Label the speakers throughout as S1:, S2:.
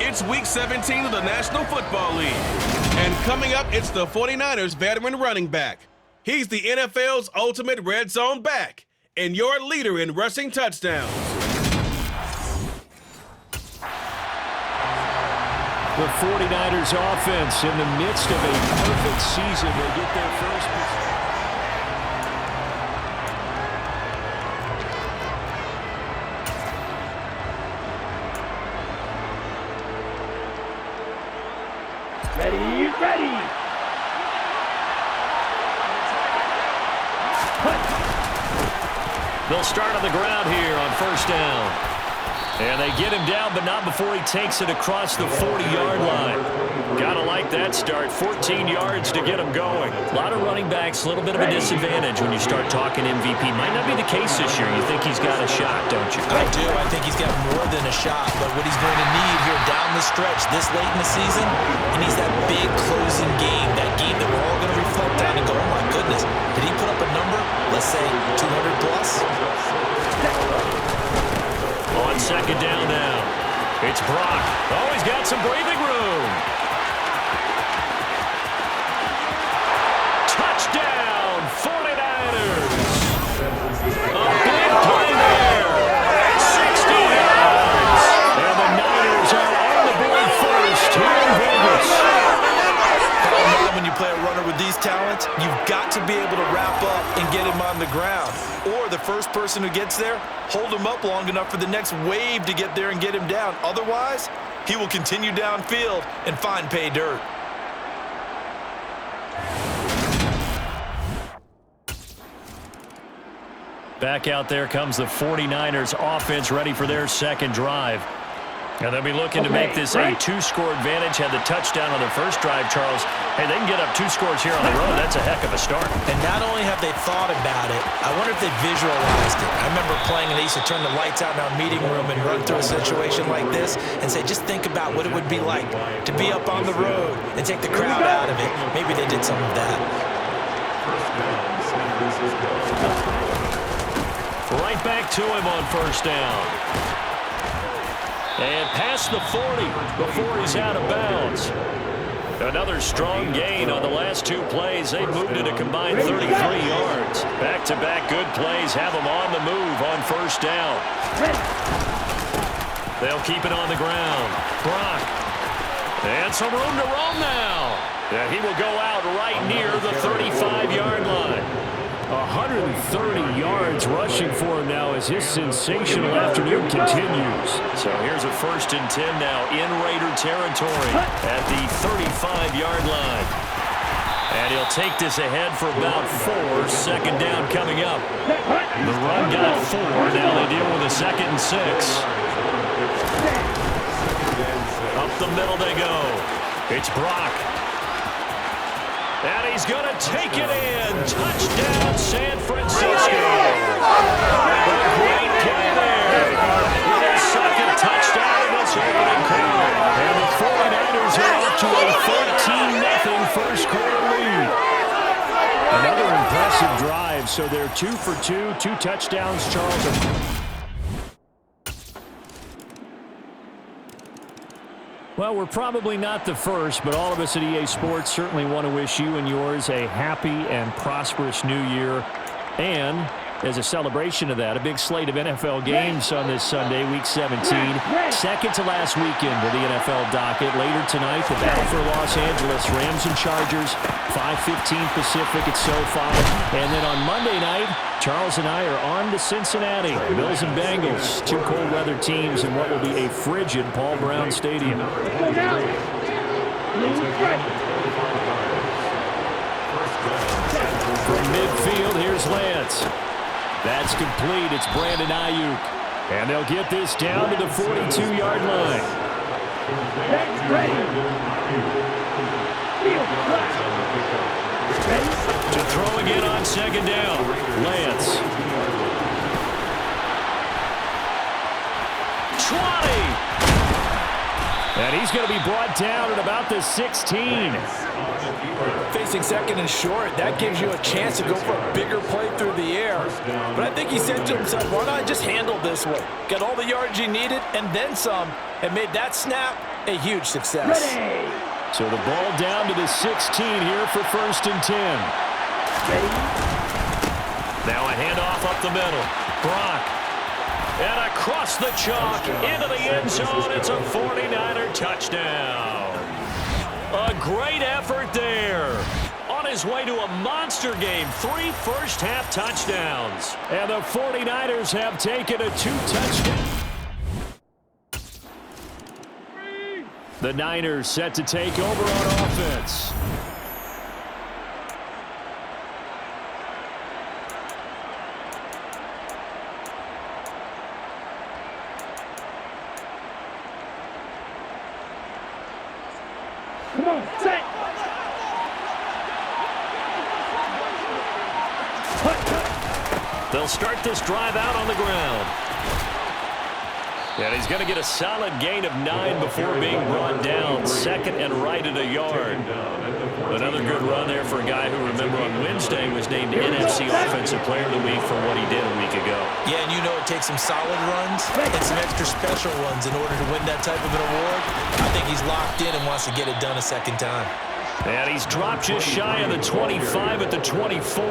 S1: It's Week 17 of the National Football League. And coming up, it's the 49ers veteran running back. He's the NFL's ultimate red zone back and your leader in rushing touchdowns.
S2: The 49ers offense in the midst of a perfect season. They get their first position.
S3: Ready.
S2: They'll start on the ground here on first down. And they get him down, but not before he takes it across the 40-yard line. Gotta like that start. 14 yards to get him going. A lot of running backs, a little bit of a disadvantage when you start talking MVP. Might not be the case this year. You think he's got a shot, don't you?
S4: I do. I think he's got more than a shot. But what he's going to need here down the stretch this late in the season, he needs that big closing game. That game that we're all going to reflect on and go, oh my goodness, did he put up a number? Let's say 200 plus?
S2: On second down now, it's Brock. Oh, he's got some breathing room. Touchdown, 49ers. A big play there. 60 yards. And the Niners are on the board first here in Vegas.
S4: When you play a runner with these talents, you've got to be able to wrap up and get him on the ground. Or the first person who gets there, hold him up long enough for the next wave to get there and get him down. Otherwise, he will continue downfield and find pay dirt.
S2: Back out there comes the 49ers offense ready for their second drive. And they'll be looking to make this a two-score advantage. Had the touchdown on their first drive, Charles. Hey, they can get up 2 scores here on the road. That's a heck of a start.
S4: And not only have they thought about it, I wonder if they visualized it. I remember playing and they used to turn the lights out in our meeting room and run through a situation like this and say, just think about what it would be like to be up on the road and take the crowd out of it. Maybe they did some of that.
S2: Right back to him on first down. And past the 40 before he's out of bounds. Another strong gain on the last 2 plays. They moved it a combined 33 yards. Back-to-back good plays have them on the move on first down. They'll keep it on the ground. Brock. And some room to roam now. And he will go out right near the 35-yard line. 130 yards rushing for him now as his sensational afternoon continues. So here's a 1st and 10 now in Raider territory at the 35-yard line. And he'll take this ahead for about 4. Second down coming up. The run got 4. Now they deal with a 2nd and 6. Up the middle they go. It's Brock. And he's going to take it in. Touchdown, San Francisco. Great play there. His 2nd touchdown in this opening quarter. And the 49ers are up to a 14-0 first quarter lead. Another impressive drive. So they're 2 for 2, 2 touchdowns, Charles. Well, we're probably not the first, but all of us at EA Sports certainly want to wish you and yours a happy and prosperous new year. And as a celebration of that, a big slate of NFL games on this Sunday, Week 17. Second to last weekend of the NFL docket. Later tonight, the battle for Los Angeles, Rams and Chargers, 5:15 Pacific at SoFi. And then on Monday night, Charles and I are on to Cincinnati. Bills and Bengals, 2 cold weather teams in what will be a frigid Paul Brown Stadium. From midfield, here's Lance. That's complete. It's Brandon Ayuk. And they'll get this down to the 42-yard line. To throw again on second down. Lance. 20. And he's going to be brought down at about the 16.
S4: Facing 2nd and short, that gives you a chance to go for a bigger play through the air. But I think he said to himself, why not just handle this way? Get all the yards you needed and then some, and made that snap A huge success.
S2: So the ball down to the 16 here for 1st and 10. Now a handoff up the middle. Brock. And across the chalk into the end zone. It's a 49er touchdown. A great effort there. On his way to a monster game. 3 first-half touchdowns. And the 49ers have taken a 2-touchdown. The Niners set to take over on offense.
S3: Come on, set.
S2: They'll start this drive out on the ground. And he's going to get a solid gain of 9 before being brought down. 2nd and right at a yard. Another good run there for a guy who, remember, on Wednesday was named NFC Offensive Player of the Week for what he did a week ago.
S4: Yeah, and you know it takes some solid runs and some extra special ones in order to win that type of an award. I think he's locked in and wants to get it done a second time.
S2: And he's dropped just shy of the 25 at the 24.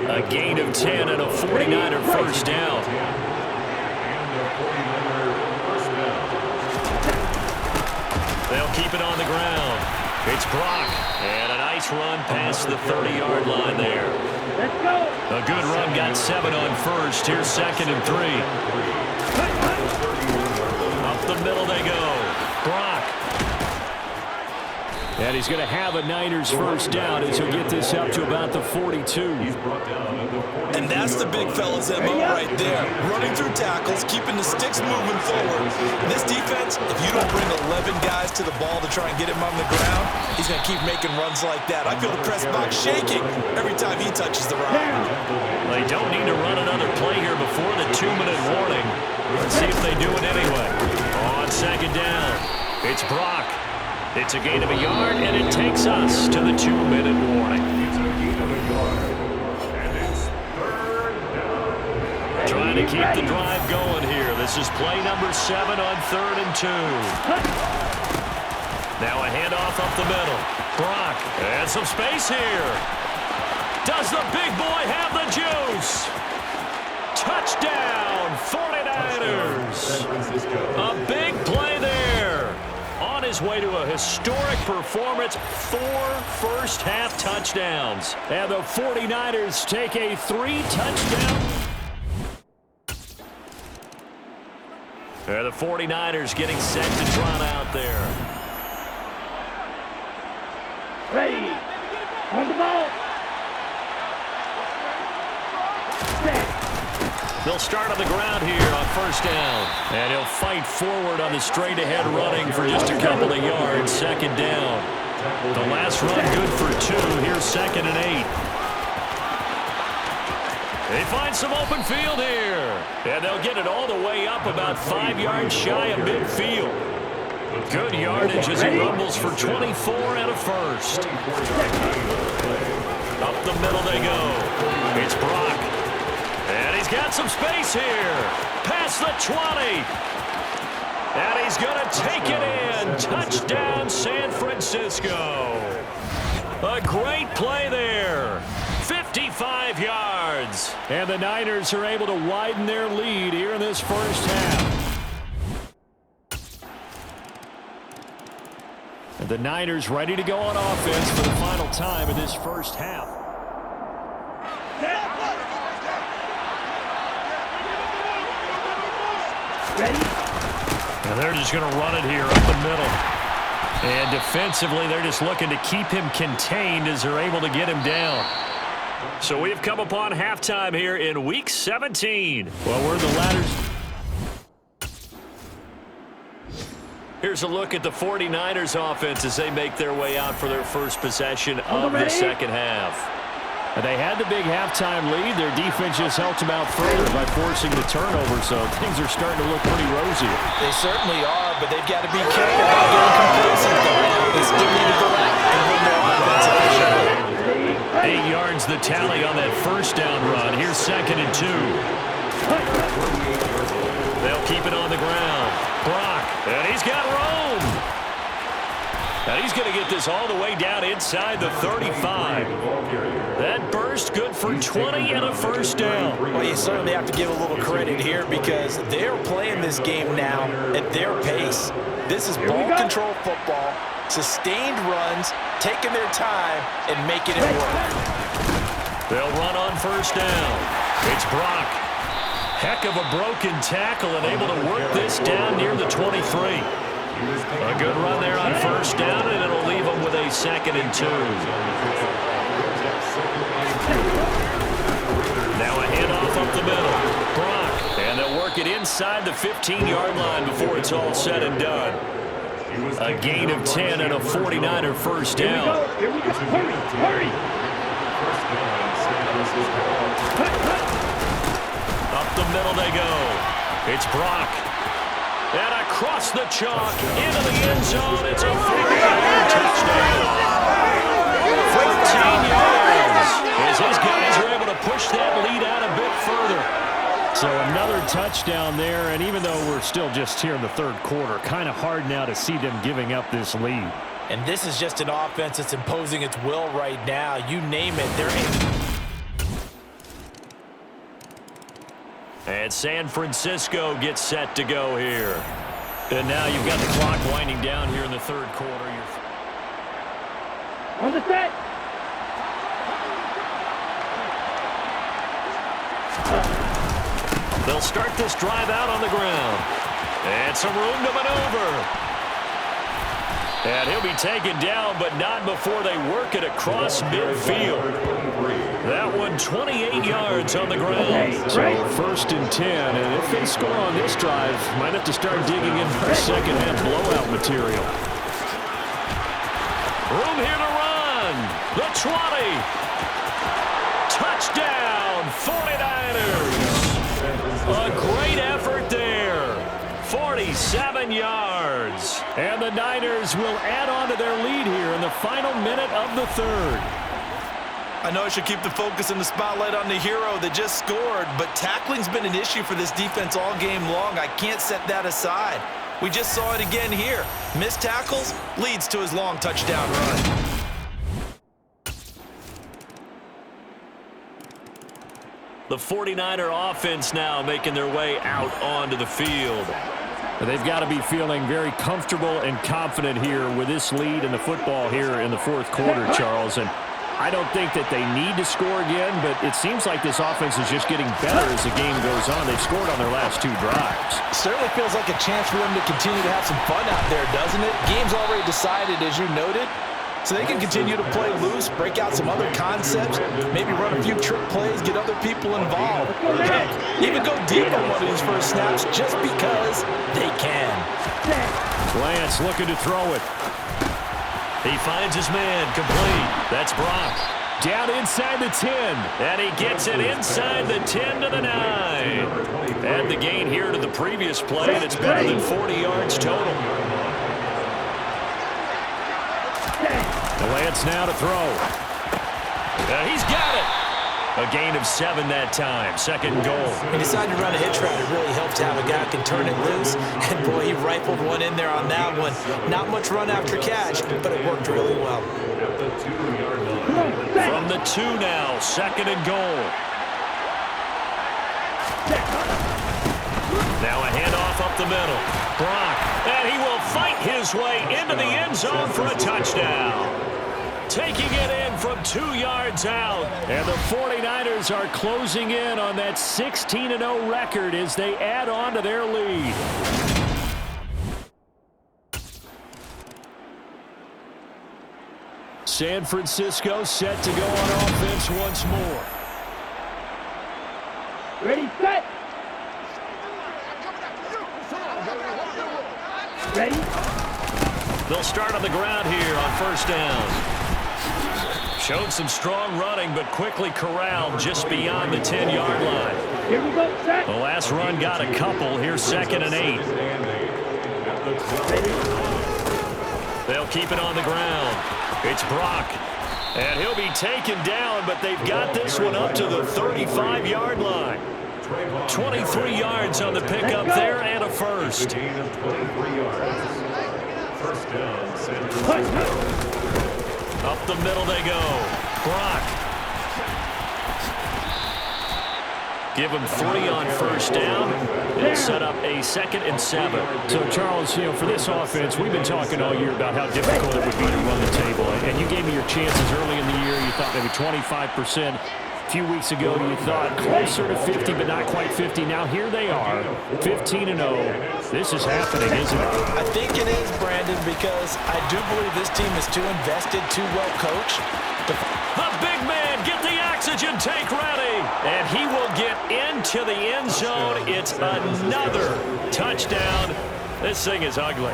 S2: A gain of 10 and a 49er first down. They'll keep it on the ground. It's Brock. And a nice run past the 30-yard line there.
S3: Let's go.
S2: A good run, got 7 on first. Here's 2nd and 3. Up the middle they go. Brock. And he's going to have a Niners first down as he'll get this up to about the 42.
S4: And that's the big fella's MO right there. Running through tackles, keeping the sticks moving forward. This defense, if you don't bring 11 guys to the ball to try and get him on the ground, he's going to keep making runs like that. I feel the press box shaking every time he touches the rock.
S2: They don't need to run another play here before the 2-minute warning. Let's see if they do it anyway. On 2nd down, it's Brock. It's a gain of a yard, and it takes us to the 2-minute warning. Trying to keep the drive going here. This is play number 7 on 3rd and 2. Now a handoff up the middle. Brock, and some space here. Does the big boy have the juice? Touchdown, 49ers. A big play there. On his way to a historic performance, 4 first-half touchdowns. And the 49ers take a 3-touchdown. And the 49ers getting set to trot out there.
S3: Ready. On the ball. Set.
S2: They'll start on the ground here on 1st down. And he'll fight forward on the straight-ahead running for just a couple of yards. 2nd down. The last run good for 2. Here's 2nd and 8. They find some open field here. And they'll get it all the way up about 5 yards shy of midfield. Good yardage as he rumbles for 24 and a first. Up the middle they go. It's Brock. And he's got some space here. Past the 20. And he's going to take it in. Touchdown, San Francisco. A great play there. 55 yards. And the Niners are able to widen their lead here in this first half. And the Niners ready to go on offense for the final time in this first half.
S3: Ready.
S2: And they're just going to run it here up the middle. And defensively, they're just looking to keep him contained as they're able to get him down. So we have come upon halftime here in Week 17. Well, we're in the latter. Here's a look at the 49ers offense as they make their way out for their first possession of the second half. And they had the big halftime lead. Their defense just helped them out further by forcing the turnover, so things are starting to look pretty rosy.
S4: They certainly are, but they've got to be careful about getting complacent, though. They still need to go out and win their offense efficiently.
S2: 8 yards the tally on that first down run. Here's 2nd and 2. They'll keep it on the ground. Brock, and he's got room. And he's going to get this all the way down inside the 35. That burst good for 20 and a first down.
S4: Well, you certainly have to give a little credit here because they're playing this game now at their pace. This is ball control football, sustained runs, taking their time, and making it work.
S2: They'll run on first down. It's Brock. Heck of a broken tackle and able to work this down near the 23. A good run there on first down, and it'll leave them with a 2nd and 2. Now a handoff up the middle. Brock. And they'll work it inside the 15-yard line before it's all said and done. A gain of 10 and a 49er first down.
S3: Here we go. Hurry.
S2: Up the middle they go. It's Brock. And across the chalk, into the end zone. It's a 50-yard touchdown. 14 yards. As his guys are able to push that lead out a bit further. So another touchdown there, and even though we're still just here in the third quarter, kind of hard now to see them giving up this lead.
S4: And this is just an offense that's imposing its will right now. You name it, they're in.
S2: And San Francisco gets set to go here. And now you've got the clock winding down here in the third quarter.
S3: On the set.
S2: They'll start this drive out on the ground. And some room to maneuver. And he'll be taken down, but not before they work it across midfield. That one 28 yards on the ground. So 1st and 10, and if they score on this drive, might have to start digging in for second-half blowout material. Room here to run. The 20. Touchdown, 49ers. A great effort there. 47 yards. And the Niners will add on to their lead here in the final minute of the third.
S4: I know I should keep the focus and the spotlight on the hero that just scored, but tackling's been an issue for this defense all game long. I can't set that aside. We just saw it again here. Missed tackles leads to his long touchdown run.
S2: The 49er offense now making their way out onto the field. They've got to be feeling very comfortable and confident here with this lead in the football here in the fourth quarter, Charles. And I don't think that they need to score again, but it seems like this offense is just getting better as the game goes on. They've scored on their last 2 drives.
S4: Certainly feels like a chance for them to continue to have some fun out there, doesn't it? Game's already decided, as you noted. So they can continue to play loose, break out some other concepts, maybe run a few trick plays, get other people involved. Heck, even go deep on one of these first snaps just because they can.
S2: Lance looking to throw it. He finds his man, complete. That's Brock. Down inside the 10, and he gets it inside the 10 to the 9. Add the gain here to the previous play, and it's better than 40 yards total. Lance now to throw. He's got it. A gain of 7 that time. 2nd and goal.
S4: He decided to run a hitch route. It really helps to have a guy who can turn it loose. And, boy, he rifled one in there on that one. Not much run after catch, but it worked really well.
S2: From the 2 now. 2nd and goal. Now a handoff up the middle. Brock. And he will fight his way into the end zone for a touchdown. Taking it in from 2 yards out. And the 49ers are closing in on that 16-0 record as they add on to their lead. San Francisco set to go on offense once more.
S3: Ready, set. Ready.
S2: They'll start on the ground here on first down. Showed some strong running, but quickly corralled just beyond the 10-yard line.
S3: Here we go, set.
S2: The last run got a couple. Here's 2nd and 8. They'll keep it on the ground. It's Brock. And he'll be taken down, but they've got this one up to the 35-yard line. 23 yards on the pickup there and a first.
S5: First down,
S2: Up the middle they go. Brock. Give him 3 on first down and set up a 2nd and 7.
S3: So, Charles, for this offense, we've been talking all year about how difficult it would be to run the table. And you gave me your chances early in the year. You thought maybe 25%. A few weeks ago, you thought closer to 50, but not quite 50. Now here they are, 15-0. This is happening, isn't it?
S4: I think it is, Brandon, because I do believe this team is too invested, too well coached.
S2: The big man, get the oxygen tank ready. And he will get into the end zone. It's another touchdown. This thing is ugly.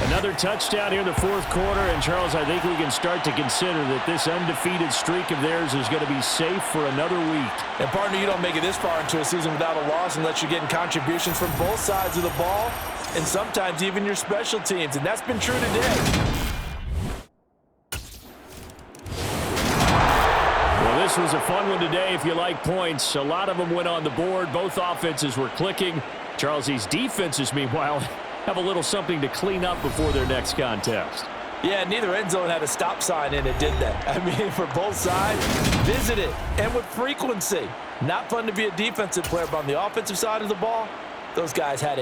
S3: Another touchdown here in the 4th quarter. And, Charles, I think we can start to consider that this undefeated streak of theirs is going to be safe for another week.
S4: And, partner, you don't make it this far into a season without a loss unless you're getting contributions from both sides of the ball and sometimes even your special teams. And that's been true today.
S3: This was a fun one today if you like points. A lot of them went on the board. Both offenses were clicking. Charles, these defenses, meanwhile, have a little something to clean up before their next contest.
S4: Yeah, neither end zone had a stop sign in it, did they? I mean, for both sides, visit it, and with frequency. Not fun to be a defensive player, but on the offensive side of the ball, those guys had a